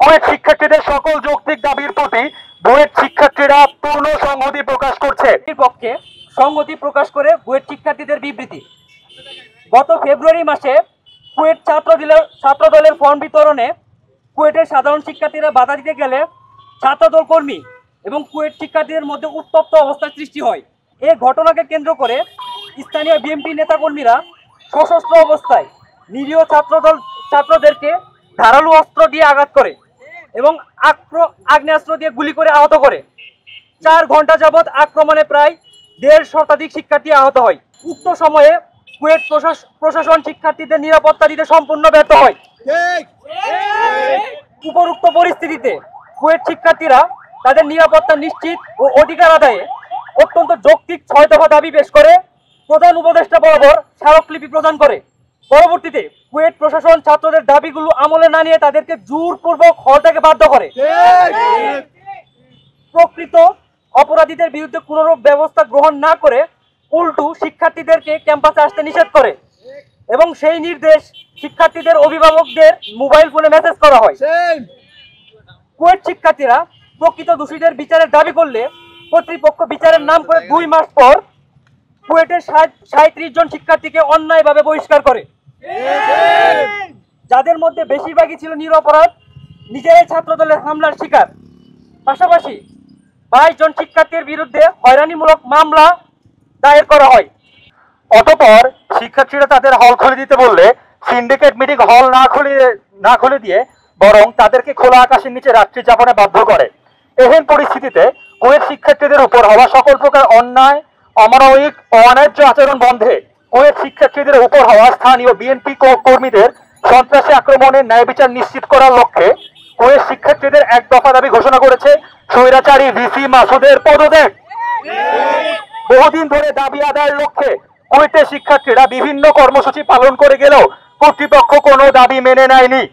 Kuwait শিক্ষার্থীদের সকল যৌক্তিক দাবির প্রতি বুয়েট শিক্ষার্থীরা পূর্ণ সংহতি প্রকাশ করছে। এর পক্ষে সংহতি প্রকাশ করে বুয়েট শিক্ষার্থীদের বিবৃতি। গত ফেব্রুয়ারি মাসে কুয়েট ছাত্রদলের ফর্ম বিতরণে কুয়েটের সাধারণ শিক্ষার্থীরা বাধা দিতে গেলে ছাত্রদল কর্মী এবং কুয়েট শিক্ষার্থীদের মধ্যে উত্তপ্ত অবস্থার সৃষ্টি হয়। এই ঘটনাকে কেন্দ্র করে স্থানীয় বিএনপি নেতাকর্মীরা সশস্ত্র অবস্থায় নিরীহ ছাত্রদেরকে ধারালো অস্ত্র দিয়ে আঘাত করে এবং আগ্নেয়াস্ত্র দিয়ে গুলি করে আহত করে। 4 ঘন্টা যাবৎ আক্রমণে প্রায় 1.5 শতাধিক শিক্ষার্থী আহত হয়। উক্ত সময়ে কুয়েট প্রশাসন শিক্ষার্থীদের নিরাপত্তা দিতে সম্পূর্ণ ব্যর্থ হয়। উপরোক্ত পরিস্থিতিতে কুয়েট শিক্ষার্থীরা তাদের নিরাপত্তা নিশ্চিত ও অধিকার আদায়ে অত্যন্ত যৌক্তিক 6 দফা দাবি পেশ করে প্রধান উপদেষ্টা বরাবর স্মারকলিপি প্রদান করে। পরবর্তীতে কুয়েট প্রশাসন ছাত্রদের দাবিগুলো আমলে না নিয়ে তাদেরকে জোরপূর্বক হরতাকে বাধ্য করে। প্রকৃত অপরাধীদের বিরুদ্ধে কোনরূপ ব্যবস্থা গ্রহণ না করে উল্টো শিক্ষার্থীদেরকে ক্যাম্পাসে আসতে নিষেধ করে এবং সেই নির্দেশ শিক্ষার্থীদের অভিভাবকদের মোবাইল ফোনে মেসেজ করা হয়। কুয়েট শিক্ষার্থীরা প্রকৃত দোষীদের বিচারের দাবি করলে কর্তৃপক্ষ বিচারের নাম করে 2 মাস পর কুয়েটের 37 জন শিক্ষার্থীকে অন্যায়ভাবে বহিষ্কার করে, যাদের মধ্যে বেশিরভাগই ছিল নিরপরাধ, নিজেরাই ছাত্রদলের হামলার শিকার। পাশাপাশি 22 জন শিক্ষার্থীর বিরুদ্ধে হয়রানিমূলক মামলা দায়ের করা হয়। অতঃপর শিক্ষার্থীরা তাদের হল খুলে দিতে বললে সিন্ডিকেট মিটিং হল না খুলে দিয়ে বরং তাদেরকে খোলা আকাশের নিচে রাত্রি যাপনে বাধ্য করে। এহেন পরিস্থিতিতে কুয়েট শিক্ষার্থীদের উপর হওয়া সকল প্রকার অন্যায়, অমানবিক ও অন্যায্য আচরণ বন্ধে কুয়েট শিক্ষার্থীদের উপর হওয়া স্থানীয় বিএনপি কর্মীদের সন্ত্রাসী আক্রমণের ন্যায় বিচার নিশ্চিত করার লক্ষ্যে কুয়েট শিক্ষার্থীদের 1 দফা দাবি ঘোষণা করেছে স্বৈরাচারী ভিসি মাসুদের পদত্যাগ। বহুদিন ধরে দাবি আদায়ের লক্ষ্যে কুয়েটের শিক্ষার্থীরা বিভিন্ন কর্মসূচি পালন করে গেলেও কর্তৃপক্ষ কোনো দাবি মেনে নেয়নি।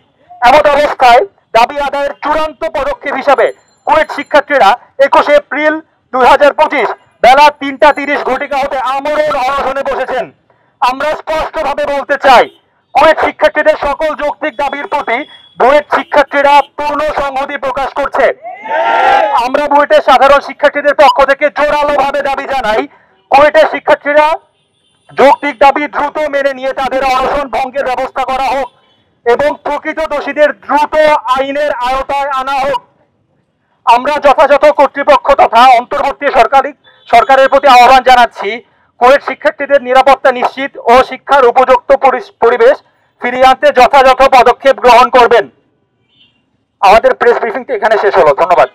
এমন অবস্থায় দাবি আদায়ের চূড়ান্ত পদক্ষেপ হিসাবে কুয়েট শিক্ষার্থীরা 21 এপ্রিল 2025 বেলা 3:30 ঘটিকা হতে আমরণ অনশনে বসেছেন। আমরা স্পষ্টভাবে বলতে চাই, কুয়েট শিক্ষার্থীদের সকল যৌক্তিক দাবির প্রতি বুয়েট শিক্ষার্থীরা পূর্ণ সংহতি প্রকাশ করছে। আমরা বুয়েটের সাধারণ শিক্ষার্থীদের পক্ষ থেকে জোরালোভাবে দাবি জানাই, কুয়েটের শিক্ষার্থীরা যৌক্তিক দাবি দ্রুত মেনে নিয়ে তাদের অনশন ভঙ্গের ব্যবস্থা করা হোক এবং প্রকৃত দোষীদের দ্রুত আইনের আওতায় আনা হোক। আমরা যথাযথ কর্তৃপক্ষ তথা অন্তর্বর্তী সরকারের প্রতি আহ্বান জানাচ্ছি, কুয়েট শিক্ষার্থীদের নিরাপত্তা নিশ্চিত ও শিক্ষার উপযুক্ত পরিবেশ ফিরিয়ে আনতে যথাযথ পদক্ষেপ গ্রহণ করবেন। আমাদের প্রেস ব্রিফিংটি এখানে শেষ হলো। ধন্যবাদ।